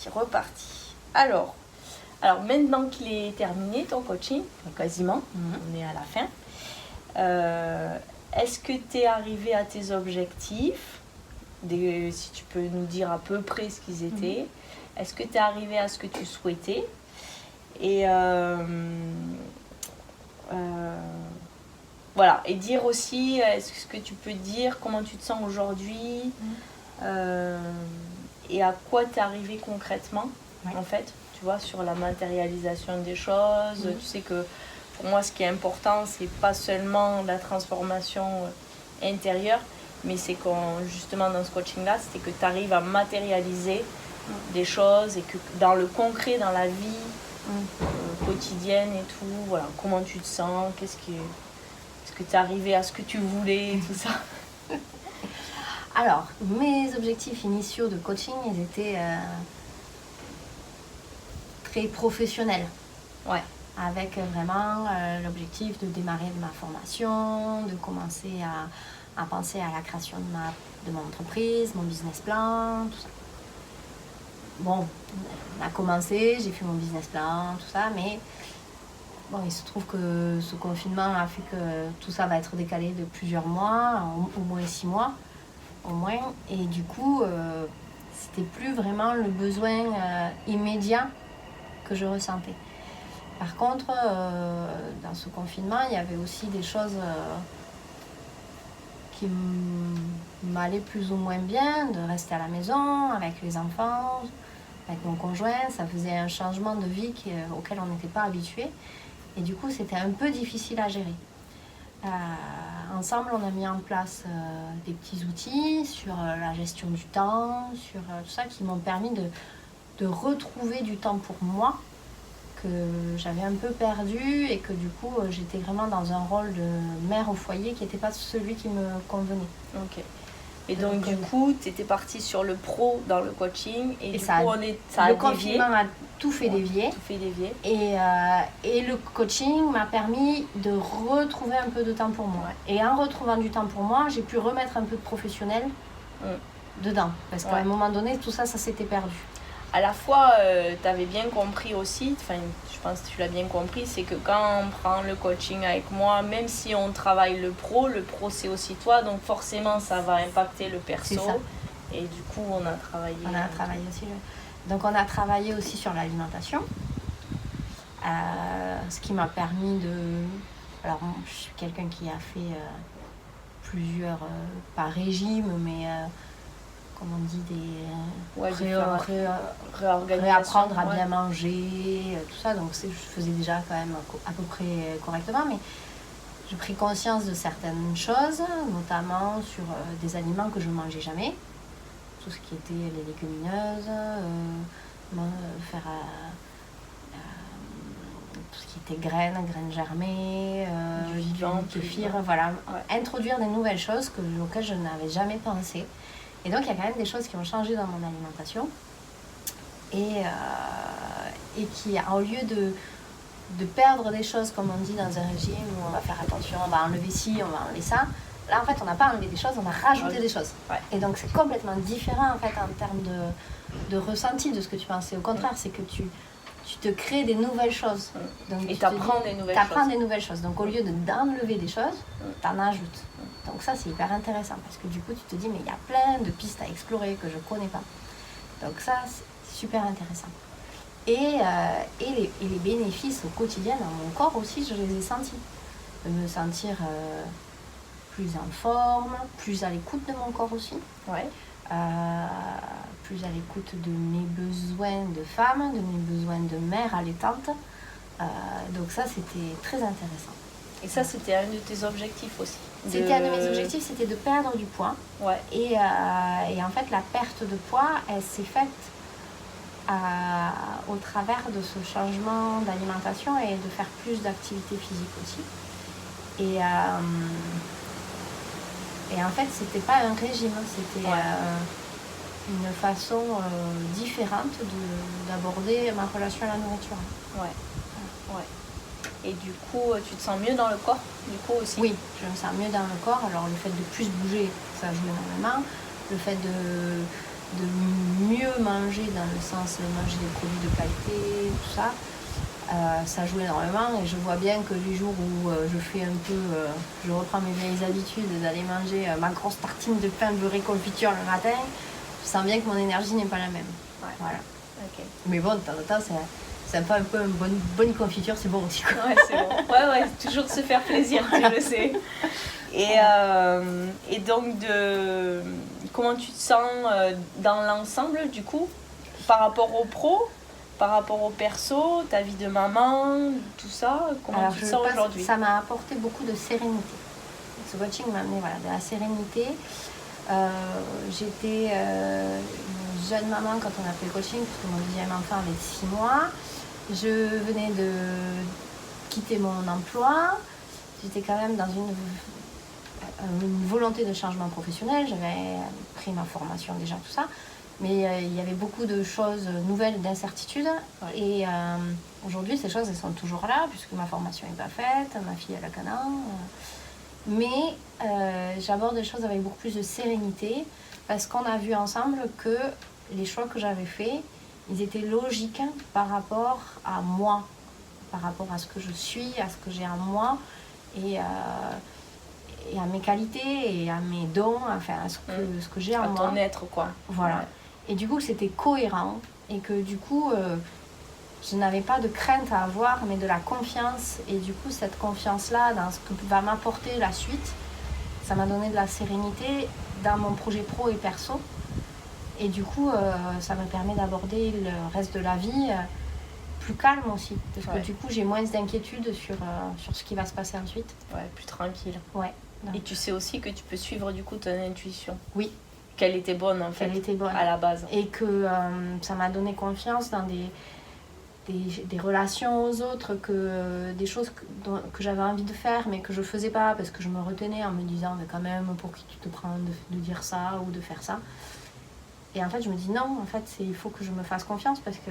reparti. Alors maintenant qu'il est terminé ton coaching, quasiment, on est à la fin, est-ce que tu es arrivé à tes objectifs? Si tu peux nous dire à peu près ce qu'ils étaient. Est-ce que tu es arrivé à ce que tu souhaitais? Et voilà. Et dire aussi, est-ce que tu peux dire comment tu te sens aujourd'hui et à quoi tu es arrivé concrètement, en fait, tu vois, sur la matérialisation des choses. Tu sais que pour moi, ce qui est important, c'est pas seulement la transformation intérieure, mais c'est justement dans ce coaching-là, c'était que tu arrives à matérialiser des choses et que dans le concret, dans la vie quotidienne et tout, voilà, comment tu te sens, est-ce que tu es arrivé à ce que tu voulais, tout ça. Alors, mes objectifs initiaux de coaching, ils étaient très professionnels. Ouais. Avec vraiment l'objectif de démarrer de ma formation, de commencer à penser à la création de mon entreprise, mon business plan, tout ça. Bon, on a commencé, j'ai fait mon business plan, tout ça, mais bon, il se trouve que ce confinement a fait que tout ça va être décalé de plusieurs mois, au moins 6 mois, au moins. Et du coup, c'était plus vraiment le besoin immédiat que je ressentais. Par contre, dans ce confinement, il y avait aussi des choses qui m'allaient plus ou moins bien, de rester à la maison avec les enfants, avec mon conjoint. Ça faisait un changement de vie auquel on n'était pas habitué. Et du coup, c'était un peu difficile à gérer. Ensemble, on a mis en place des petits outils sur la gestion du temps, sur tout ça, qui m'ont permis de retrouver du temps pour moi, que j'avais un peu perdu et que du coup, j'étais vraiment dans un rôle de mère au foyer qui n'était pas celui qui me convenait. Ok. Et donc du coup, tu étais partie sur le pro dans le coaching et du ça coup, ça a le dévié. confinement a tout fait dévier. Tout fait dévier. Et le coaching m'a permis de retrouver un peu de temps pour moi. Ouais. Et en retrouvant du temps pour moi, j'ai pu remettre un peu de professionnel dedans. Parce qu'à un moment donné, tout ça s'était perdu. À la fois, tu avais bien compris aussi, je pense que tu l'as bien compris, c'est que quand on prend le coaching avec moi, même si on travaille le pro c'est aussi toi, donc forcément ça va impacter le perso. C'est ça. Et du coup, on a travaillé aussi. Donc on a travaillé aussi sur l'alimentation, ce qui m'a permis de... Alors je suis quelqu'un qui a fait plusieurs, pas régimes, mais... comme on dit, réapprendre à bien manger, tout ça. Donc je faisais déjà quand même à peu près correctement, mais j'ai pris conscience de certaines choses, notamment sur des aliments que je ne mangeais jamais. Tout ce qui était les légumineuses, faire tout ce qui était graines germées, du kéfir, voilà. Ouais. Introduire des nouvelles choses auxquelles je n'avais jamais pensé. Et donc, il y a quand même des choses qui ont changé dans mon alimentation et qui, au lieu de perdre des choses, comme on dit dans un régime, où on va faire attention, on va enlever ci, on va enlever ça, là, en fait, on n'a pas enlevé des choses, on a rajouté des choses. Ouais. Et donc, c'est complètement différent, en fait, en termes de ressenti de ce que tu pensais. Au contraire, c'est que tu te crées des nouvelles choses. Donc, et tu apprends des nouvelles choses. Donc, au lieu d'enlever des choses, tu en ajoutes. Donc ça, c'est hyper intéressant parce que du coup, tu te dis, mais il y a plein de pistes à explorer que je ne connais pas. Donc ça, c'est super intéressant. Et les bénéfices au quotidien dans mon corps aussi, je les ai sentis. De me sentir plus en forme, plus à l'écoute de mon corps aussi. Ouais. Plus à l'écoute de mes besoins de femme, de mes besoins de mère allaitante. Donc ça, c'était très intéressant. Et ça, c'était un de tes objectifs aussi. C'était un de mes objectifs, c'était de perdre du poids. Ouais. Et en fait, la perte de poids, elle s'est faite au travers de ce changement d'alimentation et de faire plus d'activité physique aussi. Et en fait, c'était pas un régime, c'était une façon différente d'aborder ma relation à la nourriture. Ouais. Et du coup, tu te sens mieux dans le corps, du coup aussi? Oui, je me sens mieux dans le corps. Alors le fait de plus bouger, ça joue énormément. Le fait de mieux manger dans le sens de manger des produits de qualité, tout ça. Ça joue énormément et je vois bien que les jours où je fais un peu, je reprends mes vieilles habitudes d'aller manger ma grosse tartine de pain beurré confiture le matin, je sens bien que mon énergie n'est pas la même. Ouais. Voilà. Ok. Mais bon, de temps en temps, c'est pas un peu une bonne confiture, c'est bon aussi. Quoi. Ouais, c'est bon. Ouais, toujours se faire plaisir, tu le sais. Et donc, comment tu te sens dans l'ensemble, du coup, par rapport au pro, par rapport au perso, ta vie de maman, tout ça, comment tu te sens aujourd'hui? Ça m'a apporté beaucoup de sérénité. Ce coaching m'a amené de la sérénité. J'étais une jeune maman quand on a fait le coaching, parce que mon deuxième enfant avait 6 mois. Je venais de quitter mon emploi. J'étais quand même dans une volonté de changement professionnel. J'avais pris ma formation déjà, tout ça. Mais il y avait beaucoup de choses nouvelles, d'incertitudes. Ouais. Et aujourd'hui, ces choses, elles sont toujours là, puisque ma formation n'est pas faite, ma fille elle a qu'un an. Mais j'aborde les choses avec beaucoup plus de sérénité, parce qu'on a vu ensemble que les choix que j'avais faits, ils étaient logiques par rapport à moi, par rapport à ce que je suis, à ce que j'ai en moi, et à mes qualités, et à mes dons, enfin à ce que j'ai en moi. À ton être, quoi. Voilà. Ouais. Et du coup, c'était cohérent, et que du coup, je n'avais pas de crainte à avoir, mais de la confiance. Et du coup, cette confiance-là, dans ce que va m'apporter la suite, ça m'a donné de la sérénité dans mon projet pro et perso. Et du coup, ça me permet d'aborder le reste de la vie plus calme aussi. Parce que du coup, j'ai moins d'inquiétude sur ce qui va se passer ensuite. Ouais, plus tranquille. Ouais. Donc. Et tu sais aussi que tu peux suivre du coup ton intuition. Oui. Qu'elle était bonne en fait. Qu'elle était bonne. À la base. Et que ça m'a donné confiance dans des relations aux autres, des choses que j'avais envie de faire mais que je faisais pas parce que je me retenais en me disant mais quand même pour qui tu te prends de dire ça ou de faire ça. Et en fait je me dis non, en fait il faut que je me fasse confiance parce que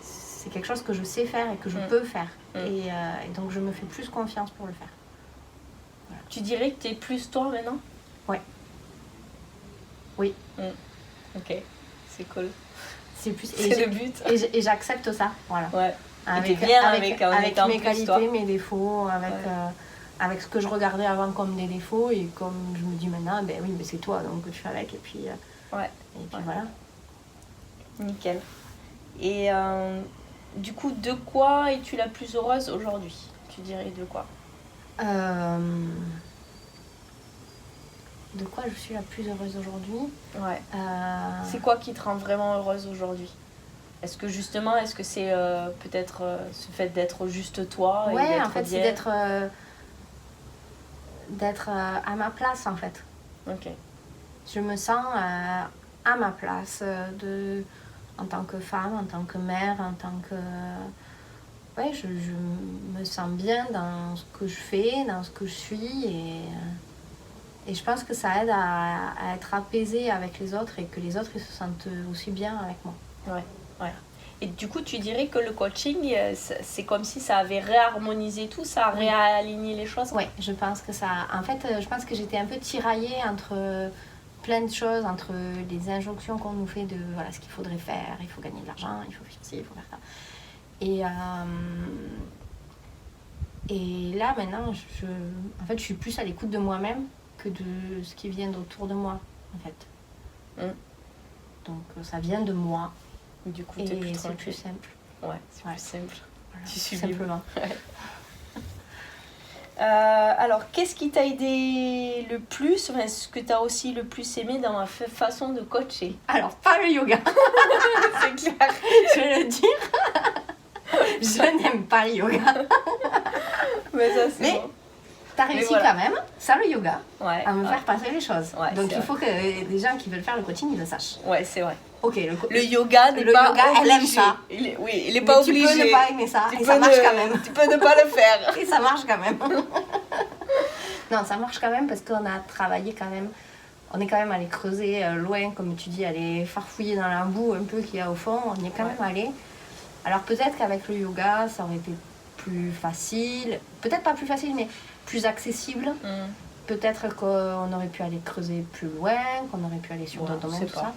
c'est quelque chose que je sais faire et que je peux faire. Et donc je me fais plus confiance pour le faire. Voilà. Tu dirais que tu es plus toi maintenant? Ouais. Oui. Ok, c'est cool. C'est plus, c'est le but. Et j'accepte ça, voilà. Ouais. Avec mes qualités, toi. Mes défauts, avec ce que je regardais avant comme des défauts et comme je me dis maintenant, ben oui, mais c'est toi, donc tu fais avec et puis voilà. Nickel. Et du coup, de quoi es-tu la plus heureuse aujourd'hui? Tu dirais de quoi? De quoi je suis la plus heureuse aujourd'hui? Ouais. C'est quoi qui te rend vraiment heureuse aujourd'hui? Est-ce que c'est peut-être ce fait d'être juste toi? Ouais, en fait, c'est d'être à ma place, en fait. Ok. Je me sens à ma place en tant que femme, en tant que mère, en tant que... Ouais, je me sens bien dans ce que je fais, dans ce que je suis et je pense que ça aide à être apaisée avec les autres et que les autres ils se sentent aussi bien avec moi. Ouais. Et du coup, tu dirais que le coaching, c'est comme si ça avait réharmonisé tout, ça a réaligné les choses? Oui, je pense que ça... En fait, je pense que j'étais un peu tiraillée entre plein de choses, entre les injonctions qu'on nous fait de voilà, ce qu'il faudrait faire, il faut gagner de l'argent, il faut faire ci, il faut faire ça. Et là, maintenant, je suis plus à l'écoute de moi-même que de ce qui vient autour de moi, en fait. Donc, ça vient de moi. Du coup, et c'est plus simple. Ouais, c'est plus simple. Voilà, tu suis simplement. Alors, qu'est-ce qui t'a aidé le plus, enfin, ce que t'as aussi le plus aimé dans ma façon de coacher? Alors, pas le yoga. C'est clair. Je vais le dire. Je n'aime pas le yoga. Mais ça, c'est bon. T'as réussi quand même, ça le yoga, à me faire passer les choses. Ouais, donc il faut que les gens qui veulent faire le coaching, ils le sachent. Ouais, c'est vrai. Ok, le yoga n'est pas obligé. Elle aime ça. Il est pas obligé. Tu peux ne pas aimer ça et ça marche quand même. Tu peux ne pas le faire. Et ça marche quand même. Non, ça marche quand même parce qu'on a travaillé quand même. On est quand même allé creuser loin, comme tu dis, aller farfouiller dans la boue un peu qu'il y a au fond. On y est quand même allé. Alors peut-être qu'avec le yoga, ça aurait été plus facile. Peut-être pas plus facile, mais plus accessible. Peut-être qu'on aurait pu aller creuser plus loin, qu'on aurait pu aller sur d'autres domaines, tout ça.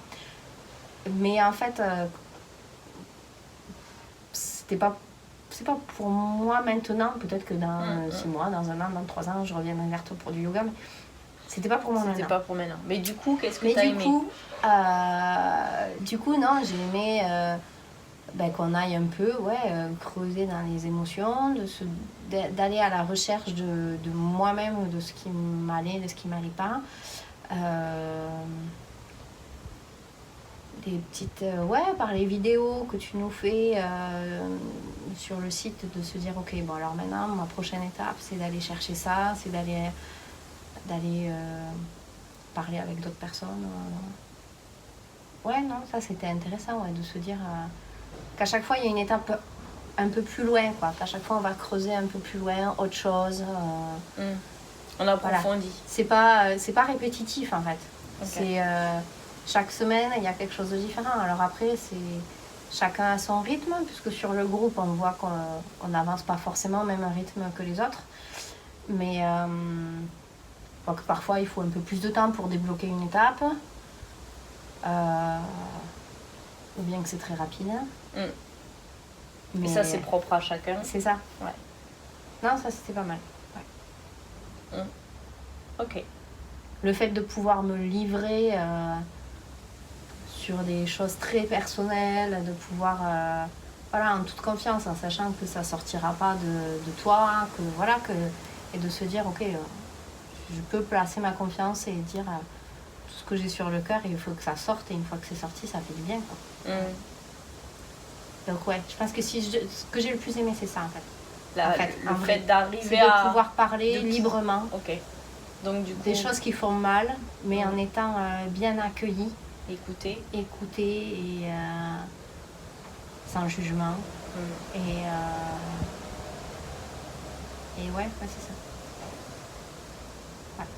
Mais en fait, c'est pas pour moi maintenant. Peut-être que dans 6 mois, dans 1 an, dans 3 ans, je reviendrai vers toi pour du yoga. Mais c'était pas pour moi maintenant. C'était pas pour maintenant. Mais du coup, qu'est-ce que t'as aimé? Du coup, non, j'ai aimé qu'on aille un peu creuser dans les émotions, d'aller à la recherche de moi-même, de ce qui m'allait, de ce qui m'allait pas. Des petites par les vidéos que tu nous fais sur le site, de se dire ok, bon alors maintenant ma prochaine étape c'est d'aller chercher ça, c'est d'aller parler avec d'autres personnes. Non, ça c'était intéressant de se dire qu'à chaque fois il y a une étape un peu plus loin, quoi, qu'à chaque fois on va creuser un peu plus loin, autre chose. On approfondit. Voilà. C'est pas répétitif en fait. Okay. C'est chaque semaine il y a quelque chose de différent. Alors après c'est chacun à son rythme, puisque sur le groupe on voit qu'on n'avance pas forcément au même rythme que les autres. Mais parfois il faut un peu plus de temps pour débloquer une étape. Ou bien que c'est très rapide. Mais ça c'est propre à chacun. C'est ça. Ouais. Non, ça c'était pas mal. Ouais. Ok. Le fait de pouvoir me livrer sur des choses très personnelles, de pouvoir en toute confiance, en sachant que ça sortira pas de toi, et de se dire ok, je peux placer ma confiance et dire tout ce que j'ai sur le cœur, et il faut que ça sorte, et une fois que c'est sorti, ça fait du bien, quoi. Donc je pense que ce que j'ai le plus aimé, c'est ça en fait. Le fait d'arriver de pouvoir parler librement. Ok. Donc du coup, des choses qui font mal, mais en étant bien accueilli, écouter et sans jugement. Et c'est ça. Ouais.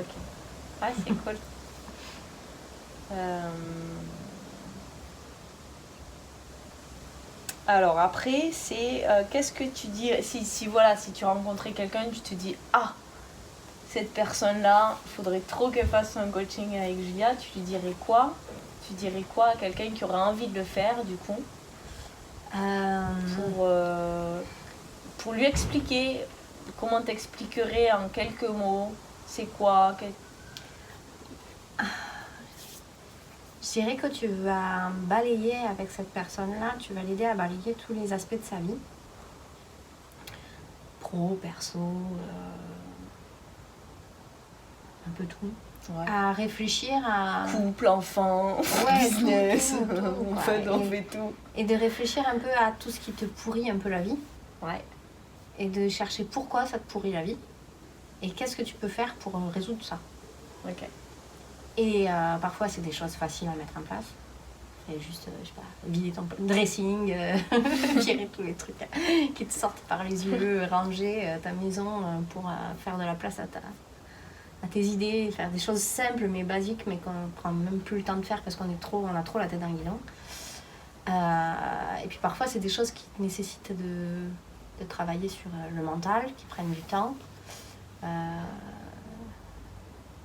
Ok. Ouais, c'est cool. Alors après, c'est qu'est-ce que tu dis si tu rencontrais quelqu'un, tu te dis cette personne-là, il faudrait trop qu'elle fasse un coaching avec Julia, tu lui dirais quoi? Tu dirais quoi à quelqu'un qui aurait envie de le faire du coup? Pour lui expliquer, comment t'expliquerais en quelques mots? C'est quoi? Je dirais que tu vas balayer avec cette personne-là, tu vas l'aider à balayer tous les aspects de sa vie. Pro, perso, un peu tout. Ouais. À réfléchir à... couple, enfant, business, tout, on fait tout. Et de réfléchir un peu à tout ce qui te pourrit un peu la vie. Ouais. Et de chercher pourquoi ça te pourrit la vie. Et qu'est-ce que tu peux faire pour résoudre ça. Ok. Et parfois, c'est des choses faciles à mettre en place. C'est juste, vider ton dressing, virer tous les trucs qui te sortent par les yeux, ranger ta maison pour faire de la place à tes idées, faire des choses simples mais basiques, mais qu'on ne prend même plus le temps de faire parce qu'on a trop la tête dans le guidon. Et puis parfois, c'est des choses qui nécessitent de travailler sur le mental, qui prennent du temps.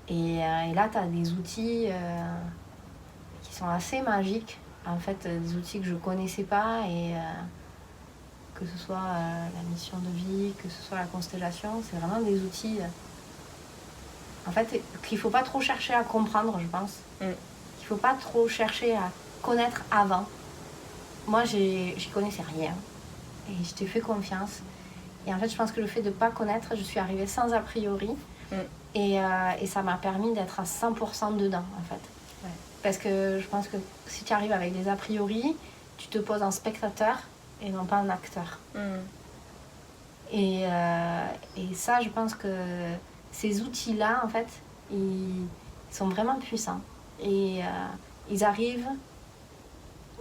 Et là, tu as des outils qui sont assez magiques. En fait, des outils que je ne connaissais pas, et que ce soit la mission de vie, que ce soit la constellation, c'est vraiment des outils en fait, qu'il ne faut pas trop chercher à comprendre, je pense. Qu'il ne faut pas trop chercher à connaître avant. Moi, j'y connaissais rien. Et je t'ai fait confiance. Et en fait, je pense que le fait de ne pas connaître, je suis arrivée sans a priori. Et ça m'a permis d'être à 100% dedans, en fait. Ouais. Parce que je pense que si tu arrives avec des a priori, tu te poses en spectateur et non pas en acteur. Et ça, je pense que ces outils-là, en fait, ils sont vraiment puissants. Et ils arrivent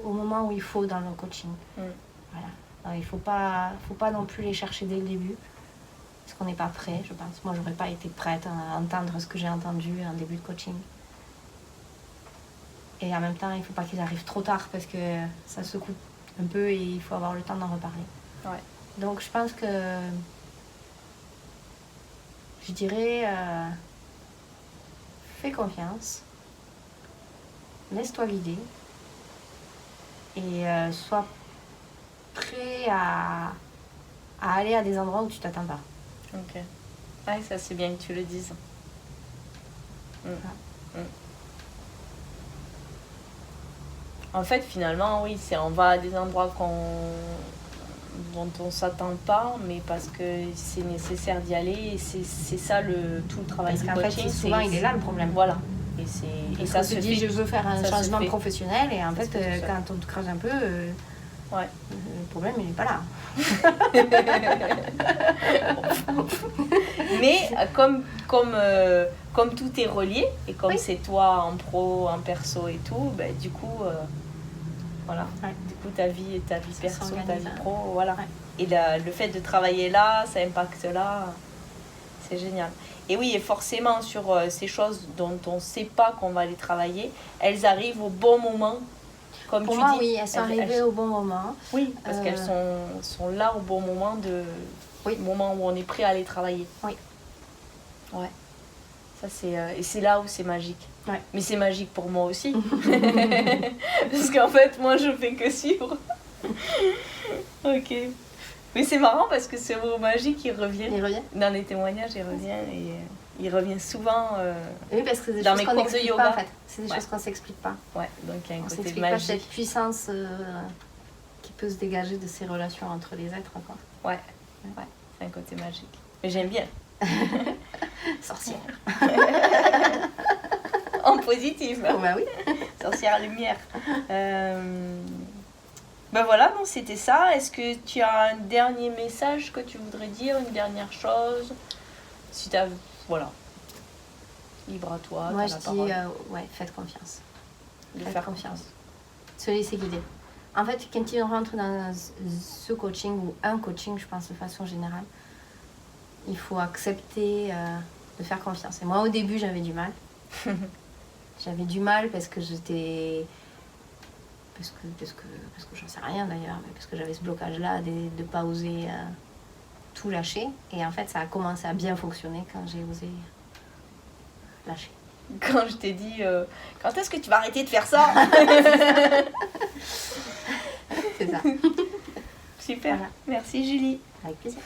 au moment où il faut dans le coaching. Voilà. Alors, il ne faut pas non plus les chercher dès le début. Parce qu'on n'est pas prêt, je pense. Moi, je n'aurais pas été prête à entendre ce que j'ai entendu en début de coaching. Et en même temps, il ne faut pas qu'ils arrivent trop tard parce que ça secoue un peu et il faut avoir le temps d'en reparler. Ouais. Donc, je pense que je dirais fais confiance, laisse-toi guider et sois prêt à aller à des endroits où tu t'attends pas. Ok. Ouais, ça c'est bien que tu le dises. En fait, finalement, oui, on va à des endroits dont on ne s'attend pas, mais parce que c'est nécessaire d'y aller. Et c'est ça tout le travail du coaching. Fait, souvent, il est là le problème. Voilà. Et ça se dit, fait. je veux faire un changement professionnel, et en ça fait, quand on te creuse un peu, ouais. Le problème, il n'est pas là. Mais comme tout est relié, et comme c'est toi en pro, en perso et tout, ben, du coup, voilà. Ouais. Du coup, ta vie perso, ta vie pro, voilà. Ouais. Et le fait de travailler là, ça impacte là, c'est génial. Et oui, et forcément, sur ces choses dont on ne sait pas qu'on va les travailler, elles arrivent au bon moment. Comme pour tu moi, dis, oui, elles sont arrivées au bon moment. Oui, parce qu'elles sont là au bon moment, au moment où on est prêt à les travailler. Oui. Ouais. Ça, et c'est là où c'est magique. Ouais. Mais c'est magique pour moi aussi. Parce qu'en fait, moi, je fais que suivre. Ok. Mais c'est marrant parce que ce mot magique, il revient. Dans les témoignages, il revient. Et il revient souvent oui, parce que c'est des dans choses mes qu'on cours de yoga. Pas, en fait. C'est des choses qu'on ne s'explique pas. Ouais, donc il y a un côté magique. Pas cette puissance qui peut se dégager de ces relations entre les êtres. Quoi. Ouais, c'est un côté magique. Mais j'aime bien. Sorcière. En positif. Oh, bah oui. Sorcière lumière. Ben voilà, non, c'était ça. Est-ce que tu as un dernier message que tu voudrais dire, une dernière chose? Si tu as... Voilà. Libre à toi. Moi, je dis, faites confiance. Faites confiance. Se laisser guider. En fait, quand tu rentres dans ce coaching ou un coaching, je pense de façon générale, il faut accepter de faire confiance. Et moi, au début, j'avais du mal. J'avais du mal parce que j'étais... Parce que j'en sais rien d'ailleurs, mais parce que j'avais ce blocage-là de ne pas oser tout lâcher. Et en fait, ça a commencé à bien fonctionner quand j'ai osé lâcher. Quand je t'ai dit, quand est-ce que tu vas arrêter de faire ça? C'est ça. Super, voilà. Merci Julie. Avec plaisir.